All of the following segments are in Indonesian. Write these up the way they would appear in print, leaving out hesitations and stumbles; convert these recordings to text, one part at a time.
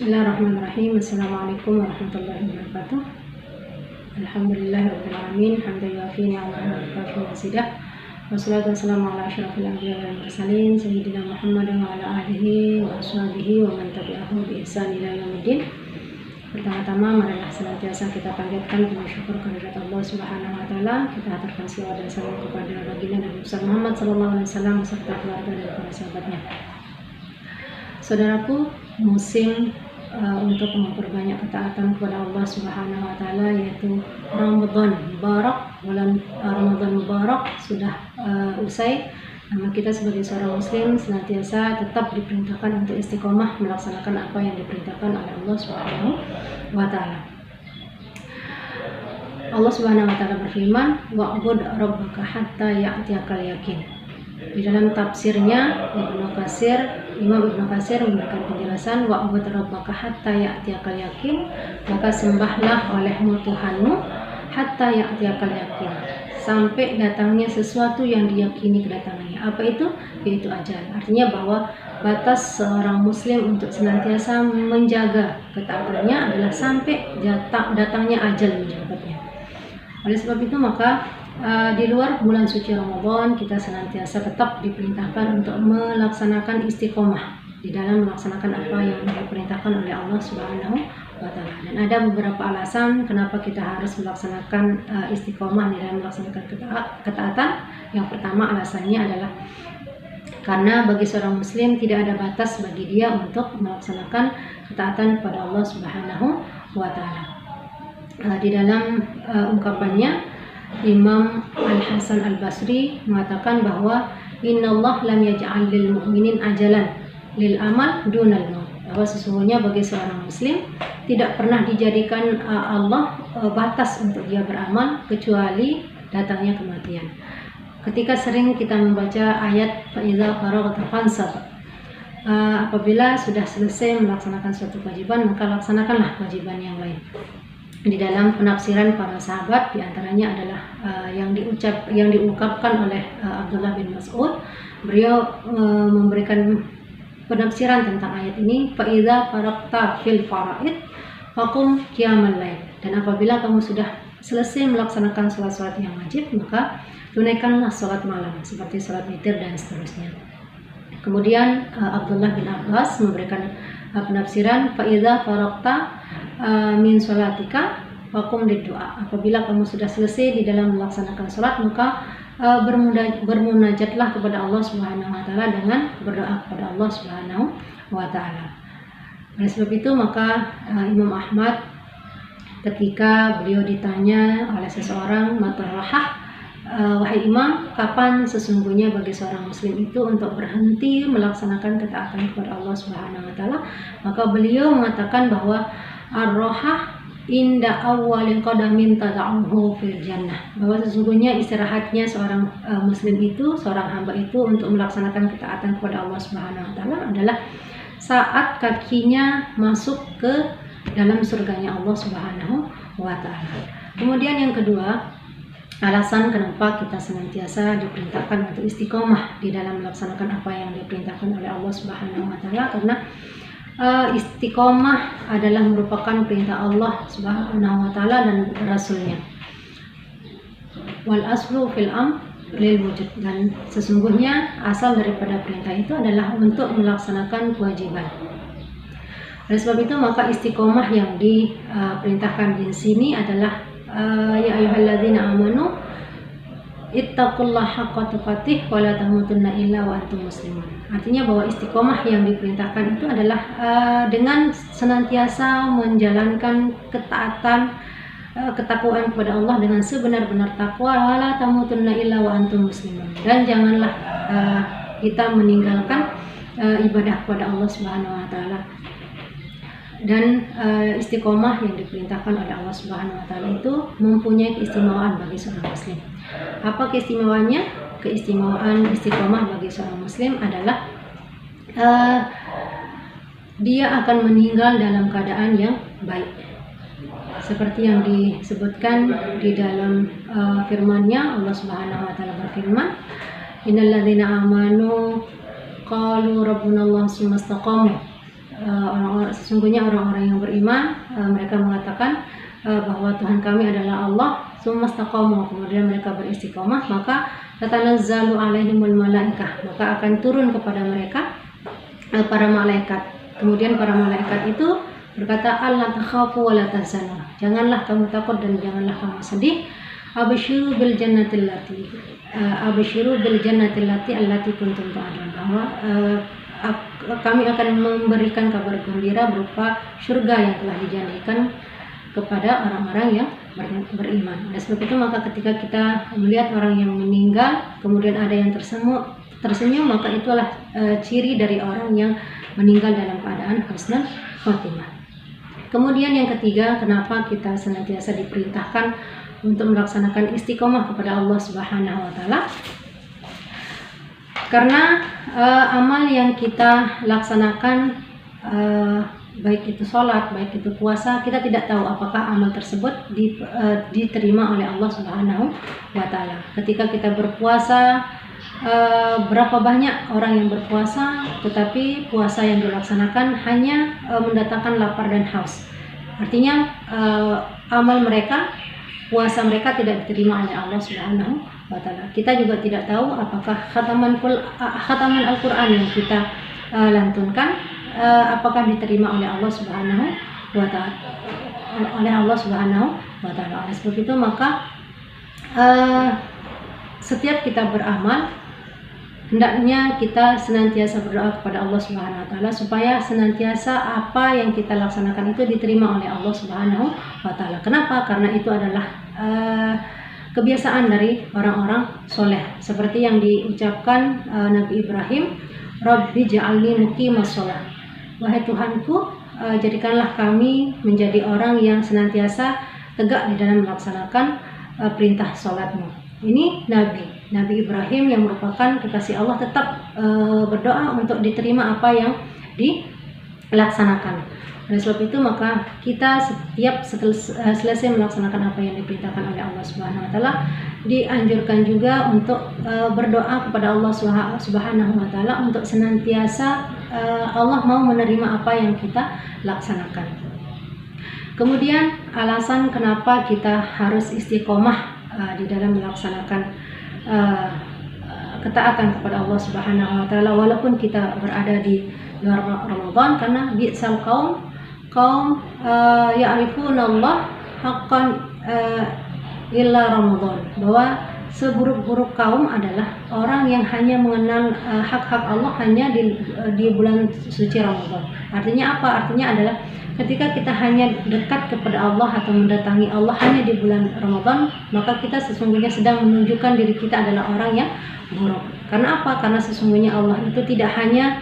Bismillahirrahmanirrahim. Assalamualaikum warahmatullahi wabarakatuh. Alhamdulillahirabbil alamin, hamdan yuafi ni'amahu wa yukafi mazidah. Wassalatu wassalamu ala asyrafil anbiya'i wal mursalin sayyidina Muhammadin wa ala alihi wa ashabihi wa man tabi'ahum bi ihsan ila yaumiddin. Pertama-tama marilah senantiasa kita panjatkan puji syukur kehadirat Allah Subhanahu wa taala. Kita aturkan selawat dan salam kepada baginda Nabi Muhammad sallallahu alaihi wasallam beserta keluarga dan para sahabatnya. Saudaraku, musim untuk memperbanyak ketaatan kepada Allah Subhanahu wa taala yaitu Ramadan Mubarak. Bulan Ramadan Mubarak sudah usai. Kita sebagai seorang muslim senantiasa tetap diperintahkan untuk istiqomah melaksanakan apa yang diperintahkan oleh Allah Subhanahu wa taala. Allah Subhanahu wa taala berfirman, "Wa'bud rabbaka hatta ya'tiyakal yaqin." Di dalam tafsirnya Imam Ibnu Katsir memberikan penjelasan, wa'bud rabbaka hatta ya'tiyakal yaqin, maka sembahlah olehmu Tuhanmu hatta ya'tiyakal yaqin, sampai datangnya sesuatu yang diyakini kedatangannya. Apa itu? Yaitu ajal. Artinya bahwa batas seorang muslim untuk senantiasa menjaga ketaatannya adalah sampai datangnya ajal menjemputnya. Oleh sebab itu maka di luar bulan suci Ramadan kita senantiasa tetap diperintahkan untuk melaksanakan istiqomah di dalam melaksanakan apa yang diperintahkan oleh Allah Subhanahu wa taala. Dan ada beberapa alasan kenapa kita harus melaksanakan istiqomah di dalam melaksanakan ketaatan. Yang pertama alasannya adalah karena bagi seorang muslim tidak ada batas bagi dia untuk melaksanakan ketaatan kepada Allah Subhanahu wa taala. Di dalam ungkapannya Imam Al-Hasan Al-Basri mengatakan bahwa innallah lam yaj'al lil mu'minin ajalan lil amal dunal maut, bahwa sesungguhnya bagi seorang muslim tidak pernah dijadikan Allah batas untuk dia beramal kecuali datangnya kematian. Ketika sering kita membaca ayat faiza faraghta fansab, apabila sudah selesai melaksanakan suatu kewajiban maka laksanakanlah kewajiban yang lain. Di dalam penafsiran para sahabat diantaranya adalah yang diungkapkan oleh Abdullah bin Mas'ud. Beliau memberikan penafsiran tentang ayat ini, faiza faraqta fil faraid faqum qiyamal lail, dan apabila kamu sudah selesai melaksanakan salat-salat yang wajib maka tunaikanlah salat malam seperti salat witir dan seterusnya. Kemudian Abdullah bin Abbas memberikan penafsiran faiza faraqta min sholatika faqum liddu'a, apabila kamu sudah selesai di dalam melaksanakan salat maka bermunajatlah kepada Allah Subhanahu wa taala dengan berdoa kepada Allah Subhanahu wa taala. Oleh sebab itu maka Imam Ahmad ketika beliau ditanya oleh seseorang, wahai Imam, kapan sesungguhnya bagi seorang muslim itu untuk berhenti melaksanakan ketaatan kepada Allah Subhanahu wa taala, maka beliau mengatakan bahwa ar-rohah inda awwalin qadamin tada'uhu fil jannah, bahwa sesungguhnya istirahatnya seorang muslim itu, seorang hamba itu untuk melaksanakan ketaatan kepada Allah Subhanahu wa taala adalah saat kakinya masuk ke dalam surganya Allah Subhanahu wa taala. Kemudian yang kedua, alasan kenapa kita senantiasa diperintahkan untuk istiqomah di dalam melaksanakan apa yang diperintahkan oleh Allah Subhanahu wa taala, karena istiqomah adalah merupakan perintah Allah Subhanahu wa taala dan Rasulnya. Wal aslu fil lil wujud, dan sesungguhnya asal daripada perintah itu adalah untuk melaksanakan kewajiban. Oleh sebab itu maka istiqomah yang diperintahkan di sini adalah ya ayyuhalladzina amanu ittaqullaha haqqa tuqatih wa la tamutunna illa wa antum muslimun. Artinya bahwa istiqomah yang diperintahkan itu adalah dengan senantiasa menjalankan ketakwaan kepada Allah dengan sebenar-benar takwa, wa la tamutunna illa wa antum muslimun, dan janganlah kita meninggalkan ibadah kepada Allah Subhanahu wa taala. Dan istiqomah yang diperintahkan oleh Allah Subhanahu wa taala itu mempunyai keistimewaan bagi seorang muslim. Apa keistimewaannya? Keistimewaan istiqomah bagi seorang muslim adalah dia akan meninggal dalam keadaan yang baik. Seperti yang disebutkan di dalam firman-Nya, Allah Subhanahu wa taala berfirman, innalladzina amanu qalu rabbunallahu tsumma istaqamu sesungguhnya orang-orang yang beriman mereka mengatakan bahwa Tuhan kami adalah Allah, tsumastaqamu, kemudian mereka beristiqomah, maka tatanazzalu alaihimul malaikah, maka akan turun kepada mereka para malaikat. Kemudian para malaikat itu berkata, alla takhafu wa la tahzanu, janganlah kamu takut dan janganlah kamu sedih. Abshiru bil jannati allati kuntum tu'adun, bahwa kami akan memberikan kabar gembira berupa surga yang telah dijanjikan kepada orang-orang yang beriman. Oleh sebab itu maka ketika kita melihat orang yang meninggal kemudian ada yang tersenyum, maka itulah ciri dari orang yang meninggal dalam keadaan husnul khotimah. Kemudian yang ketiga, kenapa kita senantiasa diperintahkan untuk melaksanakan istiqomah kepada Allah Subhanahu wa taala? Karena amal yang kita laksanakan, baik itu sholat, baik itu puasa, kita tidak tahu apakah amal tersebut diterima oleh Allah Subhanahu wa taala. Ketika kita berpuasa, berapa banyak orang yang berpuasa tetapi puasa yang dilaksanakan hanya mendatangkan lapar dan haus. Artinya amal mereka, puasa mereka tidak diterima oleh Allah Subhanahu wa taala. Kita juga tidak tahu apakah khataman Al-Qur'an yang kita lantunkan apakah diterima oleh Allah Subhanahu wa taala. Oleh sebab itu maka setiap kita beramal hendaknya kita senantiasa berdoa kepada Allah Subhanahu wa taala supaya senantiasa apa yang kita laksanakan itu diterima oleh Allah Subhanahu wa taala. Kenapa? Karena itu adalah kebiasaan dari orang-orang soleh, seperti yang diucapkan Nabi Ibrahim, Rabbi ja'alni muqimas shalah, wahai Tuhanku, jadikanlah kami menjadi orang yang senantiasa tegak di dalam melaksanakan perintah sholatmu. Ini Nabi Ibrahim yang merupakan kekasih Allah tetap berdoa untuk diterima apa yang dilaksanakan. Oleh sebab itu maka kita setiap selesai melaksanakan apa yang diperintahkan oleh Allah Subhanahu wa taala, dianjurkan juga untuk berdoa kepada Allah Subhanahu wa taala untuk senantiasa Allah mau menerima apa yang kita laksanakan. Kemudian alasan kenapa kita harus istiqomah di dalam melaksanakan ketaatan kepada Allah Subhanahu wa taala walaupun kita berada di luar Ramadan, karena bi'sal kaum ya'rifuna Allah haqqan illa Ramadan, bahwa seburuk-buruk kaum adalah orang yang hanya mengenal hak-hak Allah hanya di bulan suci Ramadan. Artinya apa? Artinya adalah ketika kita hanya dekat kepada Allah atau mendatangi Allah hanya di bulan Ramadan, maka kita sesungguhnya sedang menunjukkan diri kita adalah orang yang buruk. Karena apa? Karena sesungguhnya Allah itu tidak hanya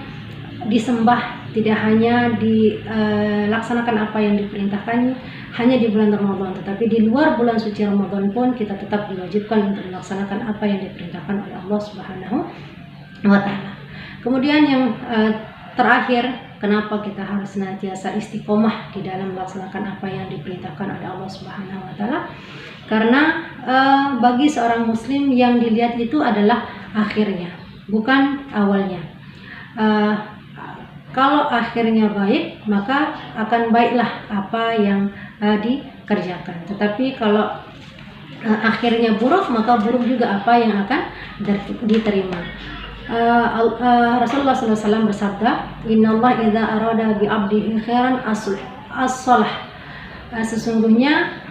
disembah, tidak hanya dilaksanakan apa yang diperintahkan hanya di bulan Ramadan, tetapi di luar bulan suci Ramadan pun kita tetap diwajibkan untuk melaksanakan apa yang diperintahkan oleh Allah Subhanahu wa taala. Kemudian yang terakhir, kenapa kita harus senantiasa istiqomah di dalam melaksanakan apa yang diperintahkan oleh Allah Subhanahu wa taala? Karena bagi seorang muslim yang dilihat itu adalah akhirnya, bukan awalnya. Kalau akhirnya baik, maka akan baiklah apa yang dikerjakan. Tetapi kalau akhirnya buruk, maka buruk juga apa yang akan diterima. Rasulullah SAW bersabda, Innallah idza arada bi abdihi khairan as-salah. Sesungguhnya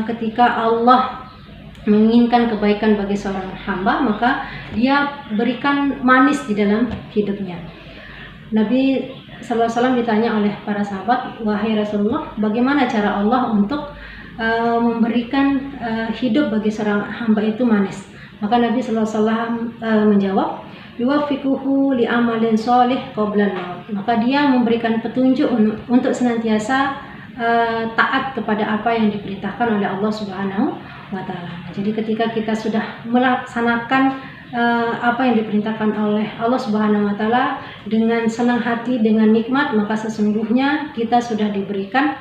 ketika Allah menginginkan kebaikan bagi seorang hamba, maka dia berikan manis di dalam hidupnya. Nabi SAW ditanya oleh para sahabat, wahai Rasulullah, bagaimana cara Allah untuk memberikan hidup bagi seorang hamba itu manis? Maka Nabi SAW menjawab, yuwaffiquhu li amalin sholih qabla al-maut. Maka dia memberikan petunjuk untuk senantiasa taat kepada apa yang diperintahkan oleh Allah Subhanahu wa taala. Jadi ketika kita sudah melaksanakan apa yang diperintahkan oleh Allah Subhanahu wa taala dengan senang hati, dengan nikmat, maka sesungguhnya kita sudah diberikan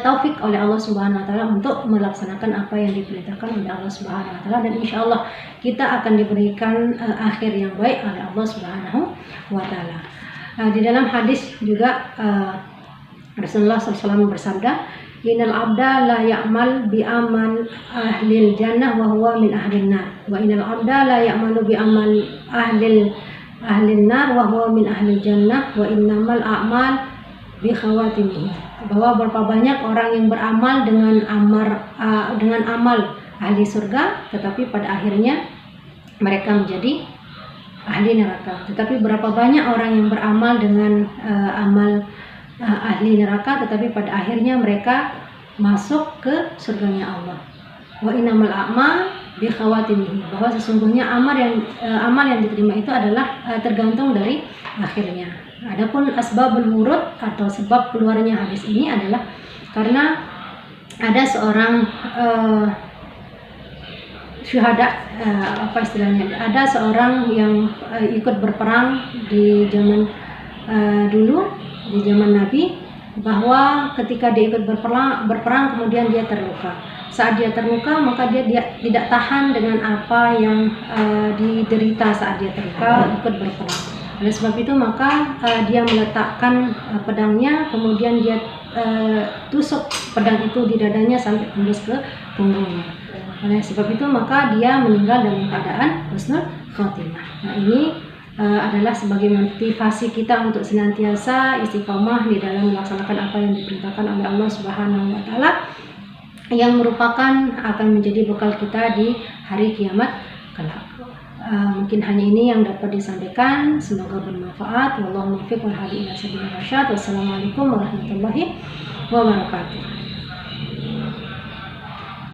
taufik oleh Allah Subhanahu wa taala untuk melaksanakan apa yang diperintahkan oleh Allah Subhanahu wa taala, dan insyaallah kita akan diberikan akhir yang baik oleh Allah Subhanahu wa taala. Di dalam hadis juga Rasulullah SAW bersabda, "Innal abda la ya'mal bi amal ahlil jannah wa huwa min ahlin nar, wa innal abda la ya'malu bi amal ahlin nar wa huwa min ahlil jannah, wa innamal a'mal bi khawatimihi." Bahwa berapa banyak orang yang beramal dengan amal ahli surga, tetapi pada akhirnya mereka menjadi ahli neraka. Tetapi berapa banyak orang yang beramal dengan amal ahli neraka, tetapi pada akhirnya mereka masuk ke surganya Allah. Wa innamal a'mal bi khawatimihi, bahwa sesungguhnya amal yang diterima itu adalah tergantung dari akhirnya. Adapun asbabul wurud atau sebab keluarnya hadis ini adalah karena ada seorang syuhada, ada seorang yang ikut berperang di zaman dulu, di zaman Nabi, bahwa ketika dia ikut berperang kemudian dia terluka. Saat dia terluka, maka dia tidak tahan dengan apa yang diderita saat dia terluka ikut berperang. Oleh sebab itu maka dia meletakkan pedangnya, kemudian dia tusuk pedang itu di dadanya sampai tembus ke punggungnya. Oleh sebab itu maka dia meninggal dalam keadaan husnul khotimah. Nah, ini adalah sebagai motivasi kita untuk senantiasa istiqomah di dalam melaksanakan apa yang diperintahkan oleh Allah Subhanahu wa taala, yang merupakan akan menjadi bekal kita di hari kiamat kelak. Mungkin hanya ini yang dapat disampaikan, semoga bermanfaat. Wallahu muwaffiq wal hadi ila sabilir rasyad. Wassalamualaikum warahmatullahi wabarakatuh.